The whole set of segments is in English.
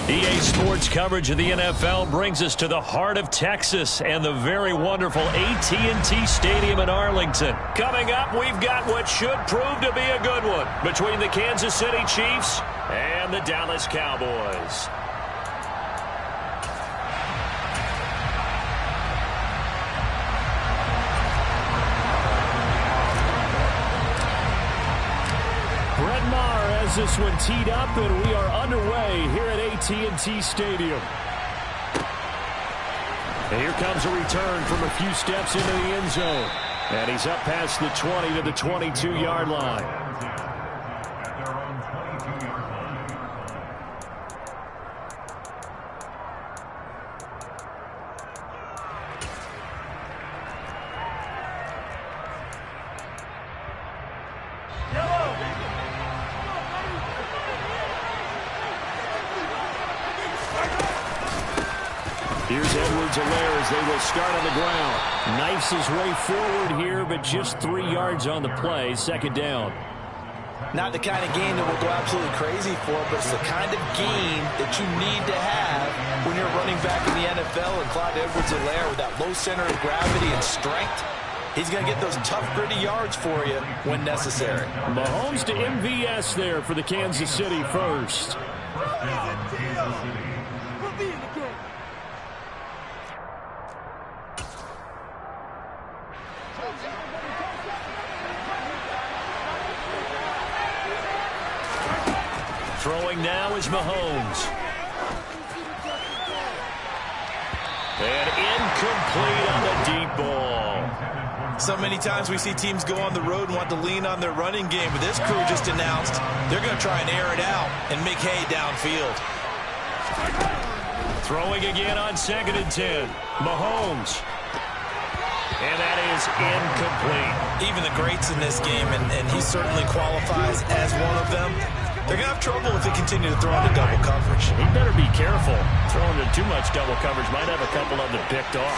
EA Sports coverage of the NFL brings us to the heart of Texas and the very wonderful AT&T Stadium in Arlington. Coming up, we've got what should prove to be a good one between the Kansas City Chiefs and the Dallas Cowboys. This one teed up, and we are underway here at AT&T Stadium. And here comes a return from a few steps into the end zone. And he's up past the 20 to the 22-yard line. They will start on the ground. Knifes his way forward here, but just 3 yards on the play. Second down. Not the kind of game that we'll go absolutely crazy for, but it's the kind of game that you need to have when you're running back in the NFL. And Clyde Edwards-Helaire, with that low center of gravity and strength, he's going to get those tough, gritty yards for you when necessary. Mahomes to MVS there for the Kansas City first. Throwing now is Mahomes. And incomplete on the deep ball. So many times we see teams go on the road and want to lean on their running game, but this crew just announced they're going to try and air it out and make hay downfield. Throwing again on 2nd and 10. Mahomes. And that is incomplete. Even the greats in this game, and he certainly qualifies as one of them, they're going to have trouble if they continue to throw into double coverage. He better be careful. Throwing into too much double coverage might have a couple of them picked off.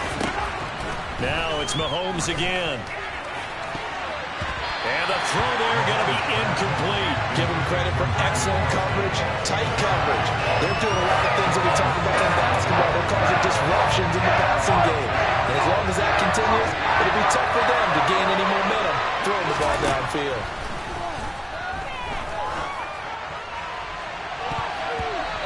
Now it's Mahomes again. And the throw there going to be incomplete. Give him credit for excellent coverage, tight coverage. They're doing a lot of things that we talk about in basketball. They're causing disruptions in the passing game. And as long as that continues, it'll be tough for them to gain any momentum throwing the ball downfield.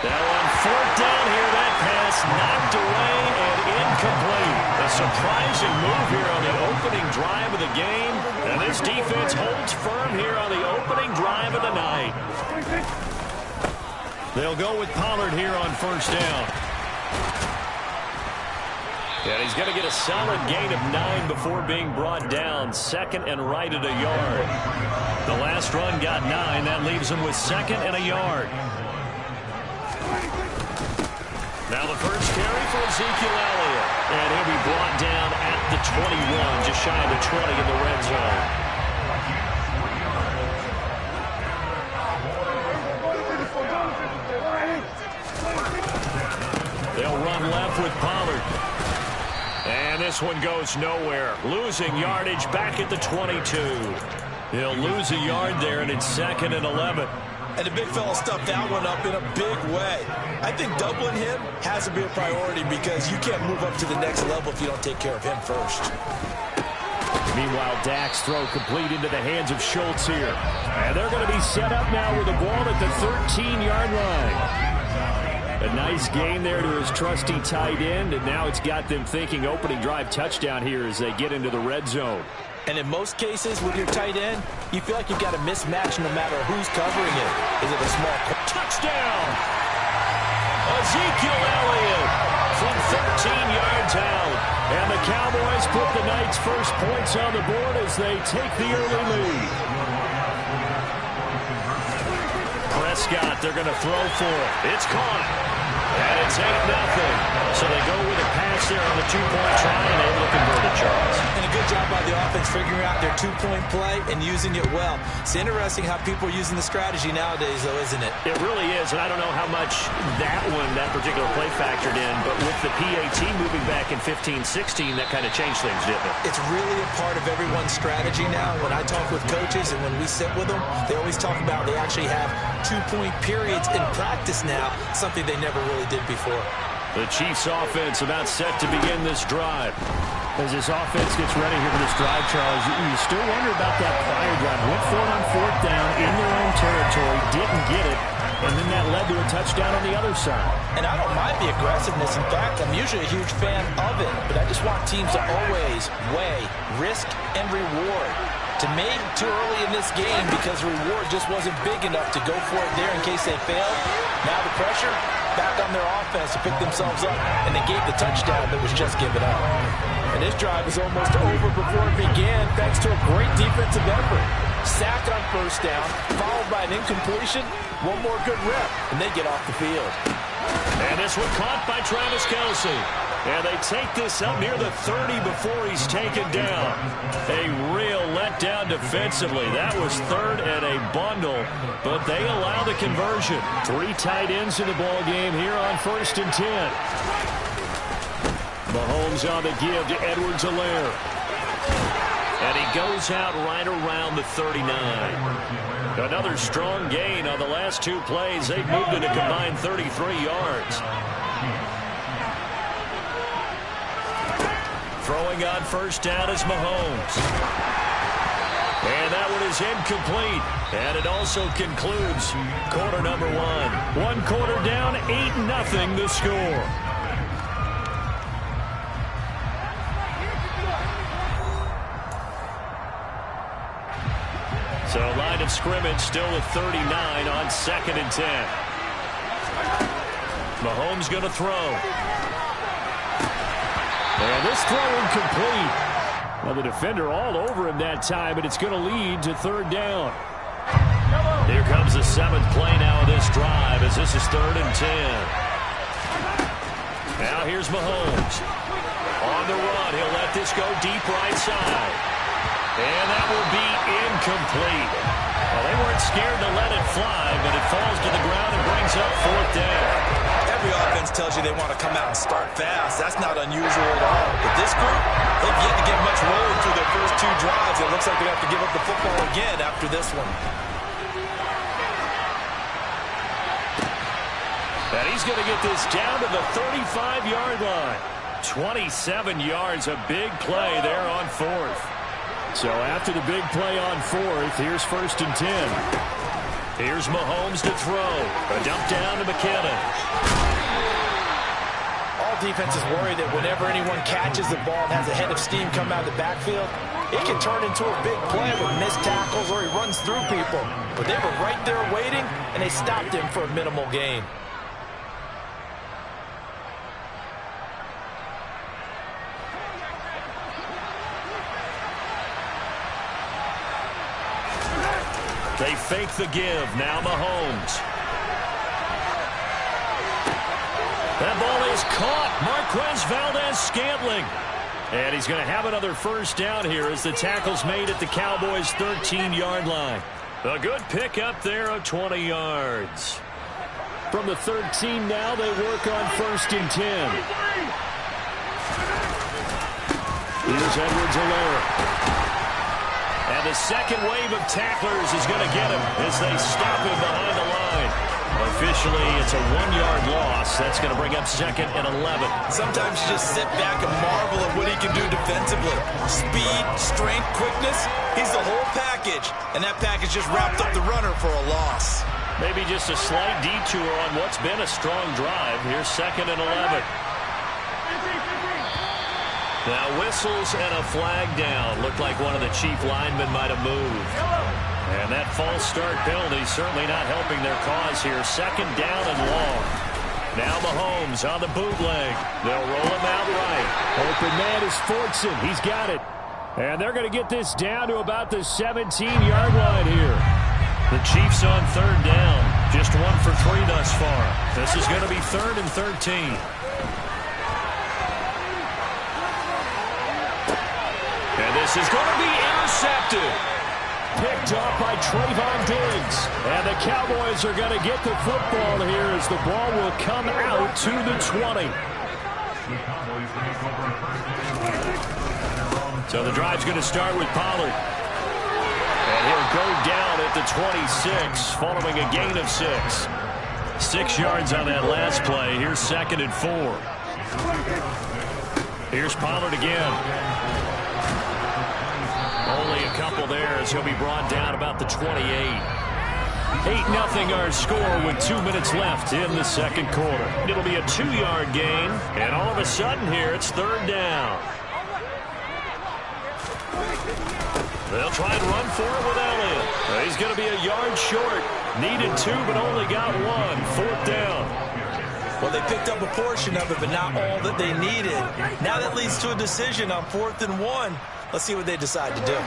Now on 4th down here, that pass knocked away and incomplete. A surprising move here on the opening drive of the game. And this defense holds firm here on the opening drive of the night. They'll go with Pollard here on 1st down. And he's going to get a solid gain of 9 before being brought down. 2nd and right at a yard. The last run got 9. That leaves him with 2nd and a yard. Now the first carry for Ezekiel Elliott. And he'll be brought down at the 21, just shy of the 20 in the red zone. They'll run left with Pollard. And this one goes nowhere. Losing yardage back at the 22. He'll lose a yard there, and it's 2nd and 11. And the big fella stuffed that one up in a big way. I think doubling him has to be a priority because you can't move up to the next level if you don't take care of him first. Meanwhile, Dak's throw complete into the hands of Schultz here. And they're going to be set up now with the ball at the 13-yard line. A nice gain there to his trusty tight end, and now it's got them thinking opening drive touchdown here as they get into the red zone. And in most cases with your tight end, you feel like you've got a mismatch no matter who's covering it. Is it a small touchdown? Ezekiel Elliott from 13 yards out. And the Cowboys put the night's first points on the board as they take the early lead. Prescott, they're going to throw for it. It's caught. And it's 8-0. So they go with a pass there on the two-point try and able to convert it, Charles. And a good job by the offense figuring out their two-point play and using it well. It's interesting how people are using the strategy nowadays, though, isn't it? It really is, and I don't know how much that particular play factored in, but with the PAT moving back in 15-16, that kind of changed things, didn't it? It's really a part of everyone's strategy now. When I talk with coaches and when we sit with them, they always talk about they actually have two-point periods in practice now, something they never really did before. The Chiefs offense about set to begin this drive. As this offense gets ready here for this drive, Charles, you still wonder about that prior drive. Went for it on fourth down in their own territory, didn't get it, and then that led to a touchdown on the other side. And I don't mind the aggressiveness. In fact, I'm usually a huge fan of it, but I just want teams to always weigh risk and reward. To me, too early in this game because the reward just wasn't big enough to go for it there in case they failed. Now the pressure back on their offense to pick themselves up, and they gave the touchdown that was just given up. And this drive is almost over before it began thanks to a great defensive effort. Sack on first down, followed by an incompletion, one more good rep, and they get off the field. And this one caught by Travis Kelce. And they take this up near the 30 before he's taken down. A real letdown defensively. That was third and a bundle, but they allow the conversion. 3 tight ends in the ball game here on 1st and 10. Mahomes on the give to Edwards-Helaire. And he goes out right around the 39. Another strong gain on the last 2 plays. They've moved it a combined 33 yards. Throwing on first down is Mahomes. And that one is incomplete. And it also concludes quarter number 1. 1 quarter down, 8-0 the score. So line of scrimmage still with 39 on 2nd and 10. Mahomes going to throw. And this throw incomplete. Well, the defender all over him that time, and it's going to lead to 3rd down. Here comes the 7th play now of this drive as this is 3rd and 10. Now here's Mahomes. On the run, he'll let this go deep right side. And that will be incomplete. Well, they weren't scared to let it fly, but it falls to the ground and brings up 4th down. Every offense tells you they want to come out and start fast. That's not unusual at all. But this group, they've yet to get much rolling through their first 2 drives. It looks like they have to give up the football again after this one. And he's going to get this down to the 35-yard line. 27 yards, a big play there on 4th. So after the big play on 4th, here's 1st and 10. Here's Mahomes to throw. A dump down to McKinnon. All defenses worry that whenever anyone catches the ball and has a head of steam come out of the backfield, it can turn into a big play with missed tackles or he runs through people. But they were right there waiting, and they stopped him for a minimal gain. They fake the give. Now Mahomes. That ball is caught. Marquez Valdez-Scantling. And he's going to have another first down here as the tackle's made at the Cowboys' 13-yard line. A good pickup there of 20 yards. From the 13 now, they work on 1st and 10. Here's Edwards-Helaire. And the second wave of tacklers is going to get him as they stop him behind the line. Officially, it's a 1-yard loss. That's going to bring up 2nd and 11. Sometimes you just sit back and marvel at what he can do defensively. Speed, strength, quickness. He's the whole package. And that package just wrapped up the runner for a loss. Maybe just a slight detour on what's been a strong drive. Here's 2nd and 11. Now whistles and a flag down. Looked like one of the Chief linemen might have moved. And that false start penalty certainly not helping their cause here. 2nd down and long. Now Mahomes on the bootleg. They'll roll him out right. Open man is Fortson. He's got it. And they're going to get this down to about the 17-yard line here. The Chiefs on third down. Just 1 for 3 thus far. This is going to be 3rd and 13. And this is going to be intercepted. Picked up by Trayvon Diggs. And the Cowboys are going to get the football here as the ball will come out to the 20. So the drive's going to start with Pollard. And he'll go down at the 26 following a gain of 6. 6 yards on that last play. Here's 2nd and 4. Here's Pollard again. Only a couple there as he'll be brought down about the 28. 8-0 our score with 2 minutes left in the second quarter. It'll be a 2-yard gain, and all of a sudden here it's 3rd down. They'll try and run for it with Elliott. He's going to be a yard short. Needed 2, but only got 1. 4th down. Well, they picked up a portion of it, but not all that they needed. Now that leads to a decision on 4th and 1. Let's see what they decide to do.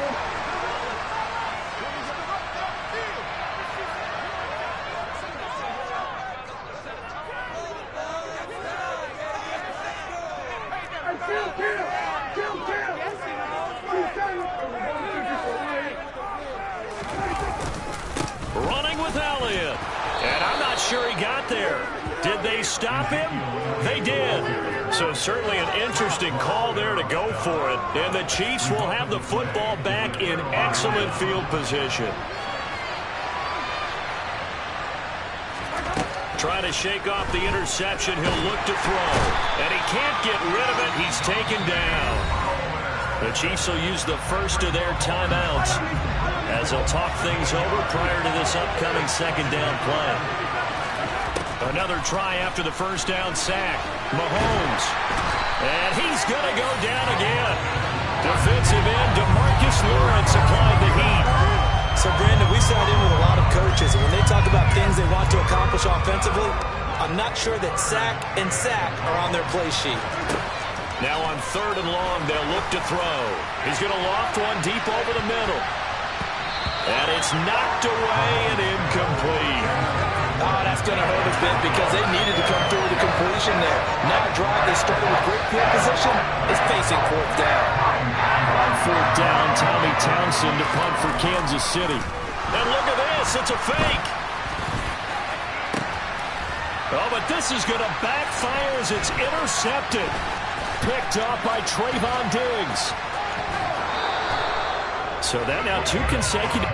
Running with Elliott. And I'm not sure he got there. Did they stop him? They did. So certainly an interesting call there to go for it. And the Chiefs will have the football back in excellent field position. Trying to shake off the interception. He'll look to throw. And he can't get rid of it. He's taken down. The Chiefs will use the first of their timeouts as they'll talk things over prior to this upcoming 2nd down play. Another try after the first down sack. Mahomes. And he's going to go down again. Defensive end DeMarcus Lawrence applied the heat. So, Brandon, we sat in with a lot of coaches, and when they talk about things they want to accomplish offensively, I'm not sure that sack and sack are on their play sheet. Now on 3rd and long, they'll look to throw. He's going to loft one deep over the middle. And it's knocked away and incomplete. Oh, that's going to hurt a bit because they needed to come through with a completion there. Now a drive they started with great field position is facing 4th down. On 4th down, Tommy Townsend to punt for Kansas City. And look at this, it's a fake. Oh, but this is going to backfire as it's intercepted. Picked up by Trayvon Diggs. So that now 2 consecutive.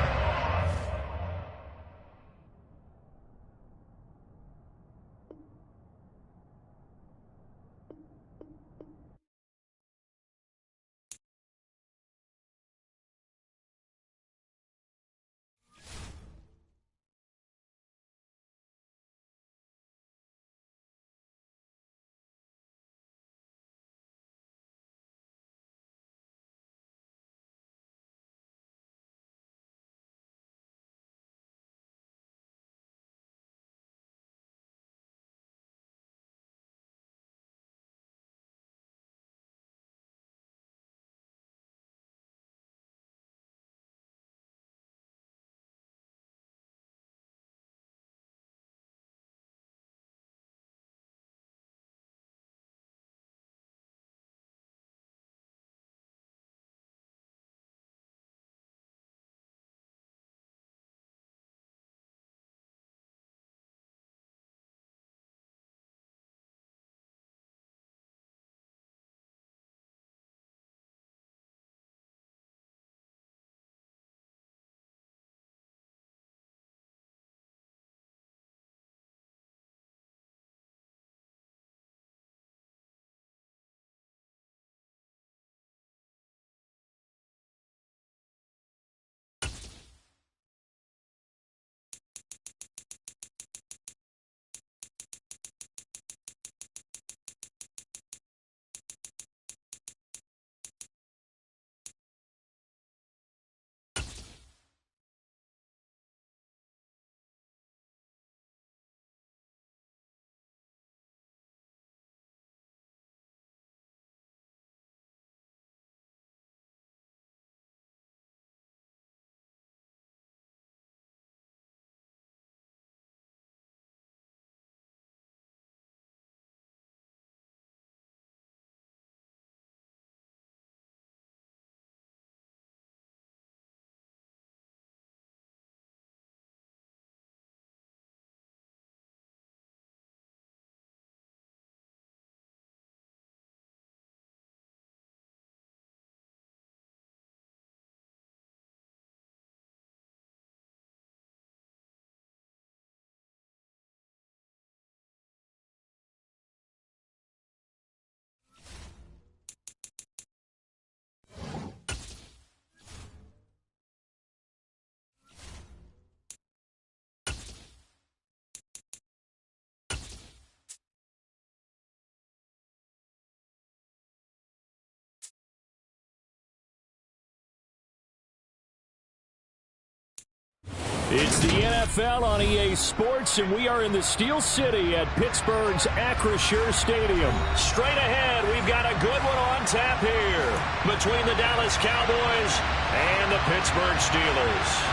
It's the NFL on EA Sports, and we are in the Steel City at Pittsburgh's Acrisure Stadium. Straight ahead, we've got a good one on tap here between the Dallas Cowboys and the Pittsburgh Steelers.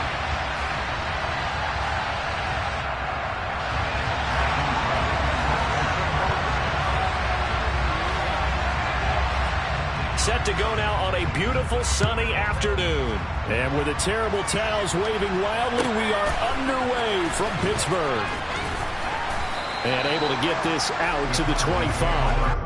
Set to go now on a beautiful sunny afternoon. And with the terrible towels waving wildly, we are underway from Pittsburgh. And able to get this out to the 25.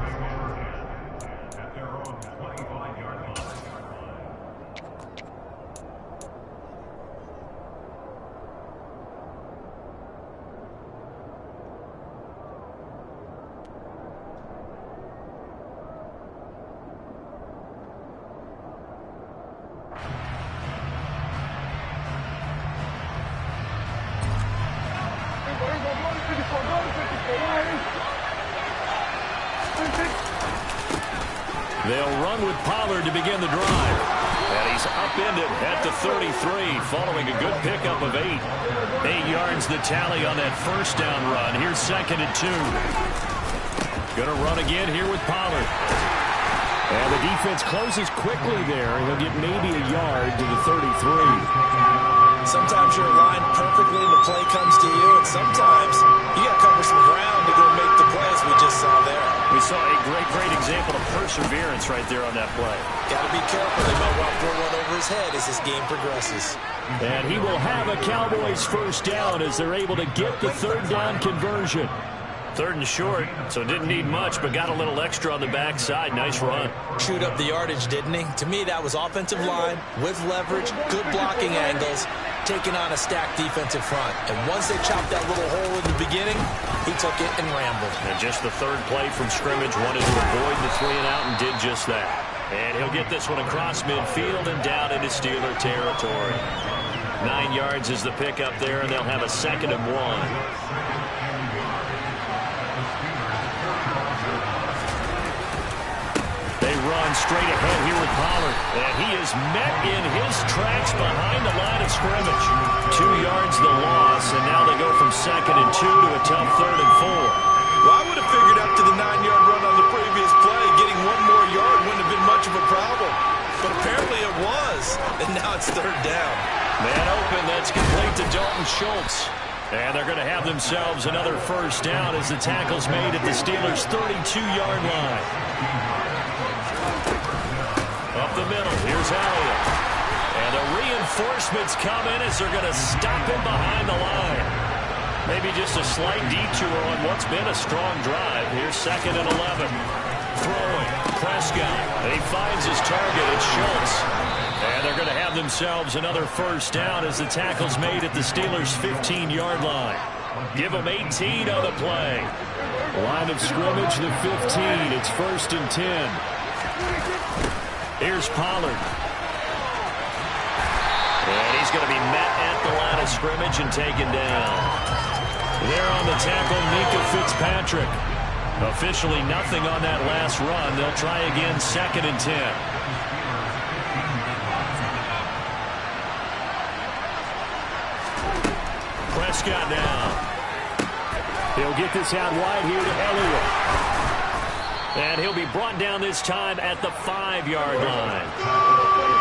They'll run with Pollard to begin the drive. And he's upended at the 33 following a good pickup of 8. 8 yards the tally on that first down run. Here's 2nd and 2. Going to run again here with Pollard. And the defense closes quickly there. He'll get maybe a yard to the 33. Sometimes you're aligned perfectly and the play comes to you, and sometimes you got to cover some ground to go make the plays we just saw there. We saw a great example of perseverance right there on that play. Got to be careful. They might well throw one over his head as this game progresses. And he will have a Cowboys first down as they're able to get the third down conversion. 3rd and short, so didn't need much, but got a little extra on the backside. Nice run. Chewed up the yardage, didn't he? To me, that was offensive line with leverage, good blocking angles, taking on a stacked defensive front. And once they chopped that little hole in the beginning, he took it and rambled. And just the 3rd play from scrimmage, wanted to avoid the 3 and out and did just that. And he'll get this one across midfield and down into Steeler territory. 9 yards is the pickup there, and they'll have a 2nd and 1. Run straight ahead here with Pollard. And he is met in his tracks behind the line of scrimmage. 2 yards the loss, and now they go from 2nd and 2 to a tough 3rd and 4. Well, I would have figured up to the 9-yard run on the previous play. Getting 1 more yard wouldn't have been much of a problem. But apparently it was, and now it's 3rd down. Man open, that's complete to Dalton Schultz. And they're going to have themselves another first down as the tackle's made at the Steelers' 32-yard line. Up the middle, here's Elliott. And the reinforcements come in as they're going to stop him behind the line. Maybe just a slight detour on what's been a strong drive. Here's 2nd and 11. Throwing, Prescott. And he finds his target, it's Schultz. And they're going to have themselves another first down as the tackle's made at the Steelers' 15-yard line. Give them 18 on the play. Line of scrimmage, the 15. It's 1st and 10. Here's Pollard. And he's going to be met at the line of scrimmage and taken down. There on the tackle, Mika Fitzpatrick. Officially nothing on that last run. They'll try again, 2nd and 10. Prescott now. He'll get this out wide here to Elliott. And he'll be brought down this time at the 5-yard line.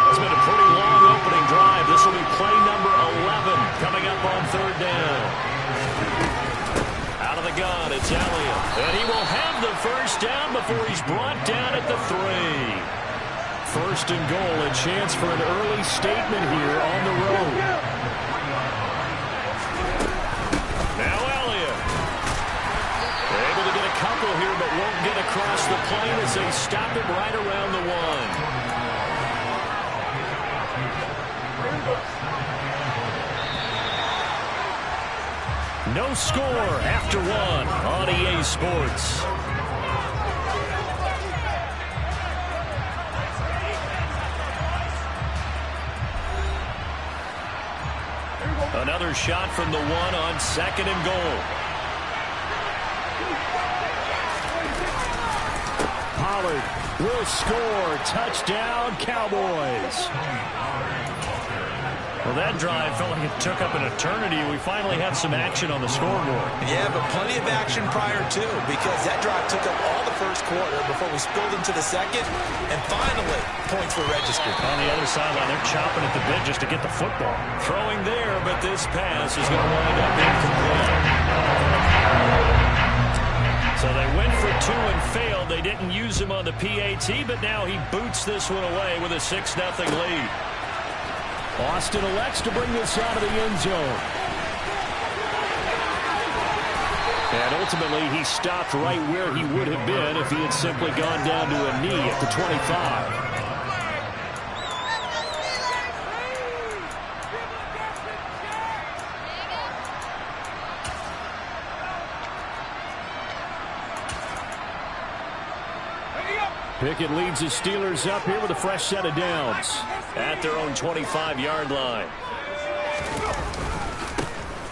It's been a pretty long opening drive. This will be play number 11 coming up on 3rd down. Out of the gun, it's Elliott. And he will have the first down before he's brought down at the 3. 1st and goal, a chance for an early statement here on the road. Now Elliott. Able to get a couple here, but won't get across the plane as they stop him right around the 1. No score after 1 on EA Sports. Another shot from the 1 on 2nd and goal. Pollard will score. Touchdown, Cowboys. Well, that drive felt like it took up an eternity. We finally have some action on the scoreboard. Yeah, but plenty of action prior to, because that drive took up all the first quarter before we spilled into the second, and finally, points were registered. On the other sideline, they're chopping at the bit just to get the football. Throwing there, but this pass is going to wind up incomplete. So they went for two and failed. They didn't use him on the PAT, but now he boots this one away with a 6-0 lead. Austin elects to bring this out of the end zone. And ultimately, he stopped right where he would have been if he had simply gone down to a knee at the 25. Pickett leads the Steelers up here with a fresh set of downs at their own 25-yard line.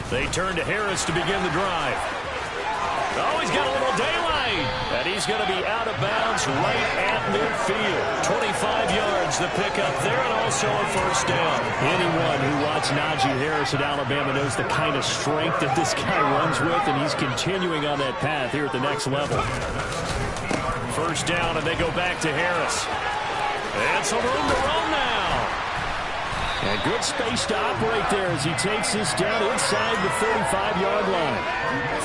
They turn to Harris to begin the drive. Oh, he's got a little daylight. And he's going to be out of bounds right at midfield. 25 yards the pickup there, and also a first down. Anyone who watched Najee Harris at Alabama knows the kind of strength that this guy runs with, and he's continuing on that path here at the next level. First down, and they go back to Harris. And some room to run now. And good space to operate there as he takes this down inside the 35-yard line.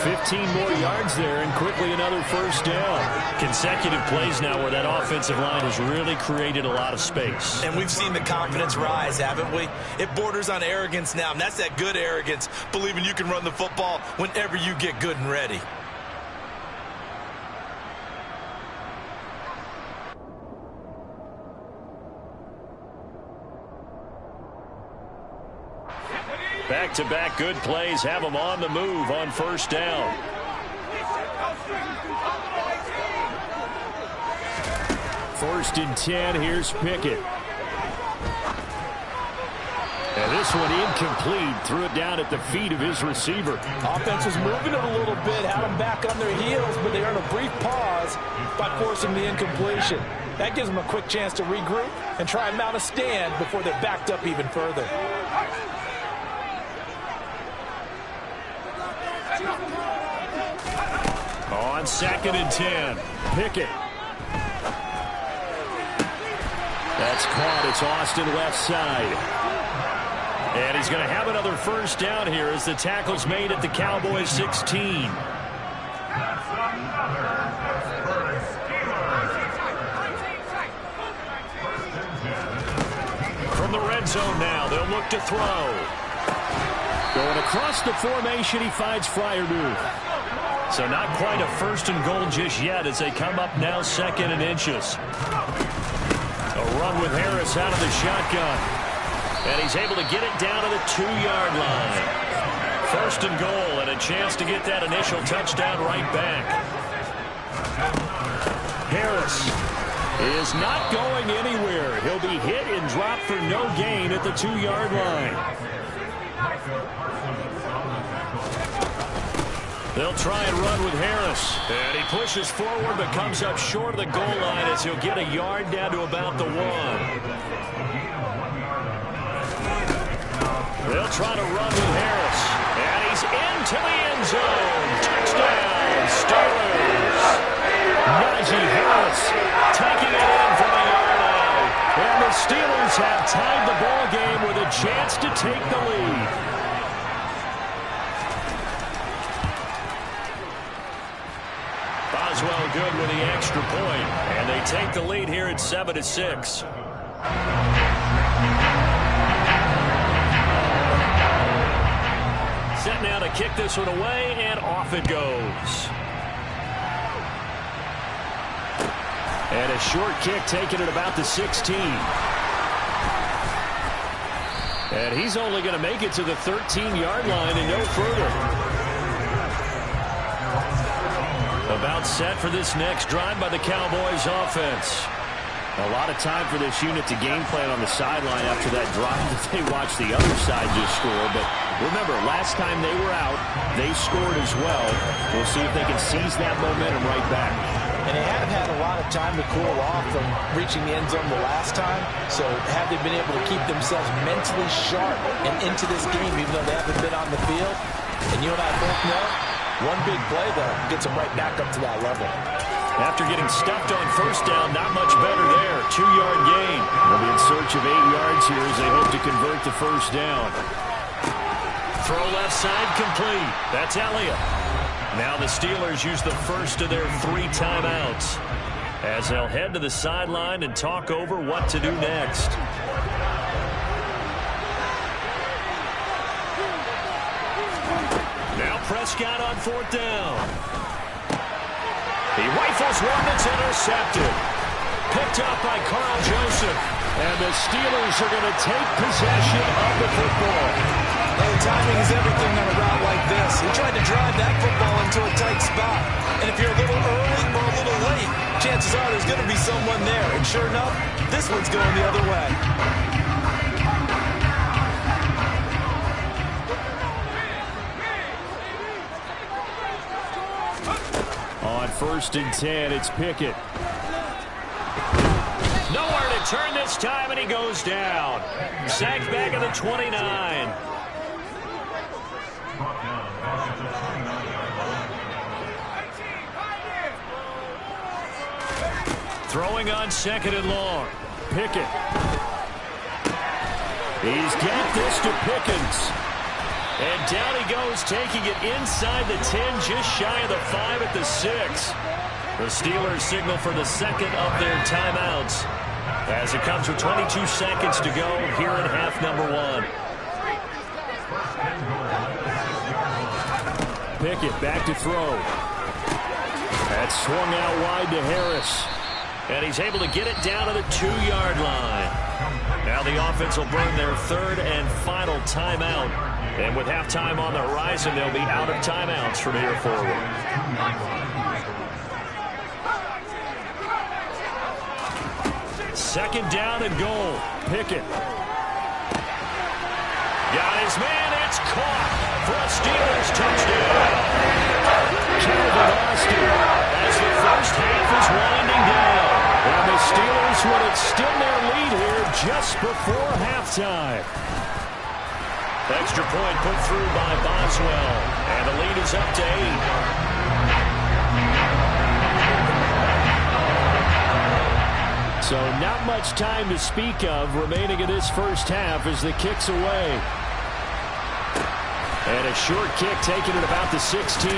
15 more yards there, and quickly another first down. Consecutive plays now where that offensive line has really created a lot of space. And we've seen the confidence rise, haven't we? It borders on arrogance now, and that's that good arrogance, believing you can run the football whenever you get good and ready. Back-to-back good plays have them on the move on first down. First and 10, here's Pickett. And this one incomplete. Threw it down at the feet of his receiver. Offense was moving it a little bit, had them back on their heels, but they earned a brief pause by forcing the incompletion. That gives them a quick chance to regroup and try and mount a stand before they're backed up even further. On second and 10, Pickett. That's caught. It's Austin left side. And he's going to have another first down here as the tackle's made at the Cowboys 16. From the red zone now, they'll look to throw. Going across the formation, he finds Freiermuth. So not quite a first and goal just yet as they come up now second and inches. A run with Harris out of the shotgun. And he's able to get it down to the 2-yard line. First and goal, and a chance to get that initial touchdown right back. Harris is not going anywhere. He'll be hit and dropped for no gain at the 2-yard line. They'll try and run with Harris. And he pushes forward but comes up short of the goal line as he'll get a yard down to about the 1. They'll try to run with Harris. And he's into the end zone. Touchdown, Steelers. Najee Harris taking it in from a yard out. And the Steelers have tied the ball game with a chance to take the lead. Boswell good with the extra point, and they take the lead here at 7-6. Set now to kick this one away, and off it goes. And a short kick taken at about the 16. And he's only going to make it to the 13-yard line and no further. About set for this next drive by the Cowboys offense. A lot of time for this unit to game plan on the sideline after that drive that they watched the other side just score. But remember, last time they were out, they scored as well. We'll see if they can seize that momentum right back. And they haven't had a lot of time to cool off from reaching the end zone the last time. So have they been able to keep themselves mentally sharp and into this game, even though they haven't been on the field? And you and I both know, one big play, though, gets them right back up to that level. After getting stuffed on first down, not much better there. 2-yard gain. They'll be in search of 8 yards here as they hope to convert the first down. Throw left side complete. That's Elliott. Now the Steelers use the first of their 3 timeouts as they'll head to the sideline and talk over what to do next. Now Prescott on 4th down. He rifles one that's intercepted. Picked up by Carl Joseph. And the Steelers are going to take possession of the football. And timing is everything on a route like this. He tried to drive that football into a tight spot. And if you're a little early or a little late, chances are there's going to be someone there. And sure enough, this one's going the other way. On 1st and 10, it's Pickett. Nowhere to turn this time, and he goes down. Sacked back at the 29. Throwing on 2nd and long. Pickett. He's got this to Pickens. And down he goes, taking it inside the 10, just shy of the 5 at the 6. The Steelers signal for the second of their timeouts as it comes with 22 seconds to go here in half number 1. Pickett back to throw. That's swung out wide to Harris. And he's able to get it down to the 2-yard line. Now the offense will burn their 3rd and final timeout. And with halftime on the horizon, they'll be out of timeouts from here forward. Second down and goal. Pickett. Got his man. It's caught for a Steelers touchdown. Calvin Austin as the first half is winding down. And the Steelers would extend their lead here just before halftime. Extra point put through by Boswell. And the lead is up to 8. So not much time to speak of remaining in this first half as the kick's away. And a short kick taken at about the 16.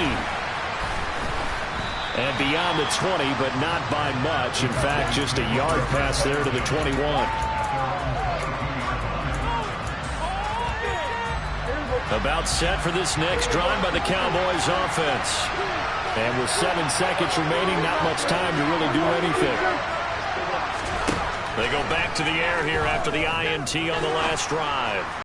And beyond the 20, but not by much. In fact, just a yard pass there to the 21. About set for this next drive by the Cowboys offense. And with 7 seconds remaining, not much time to really do anything. They go back to the air here after the INT on the last drive.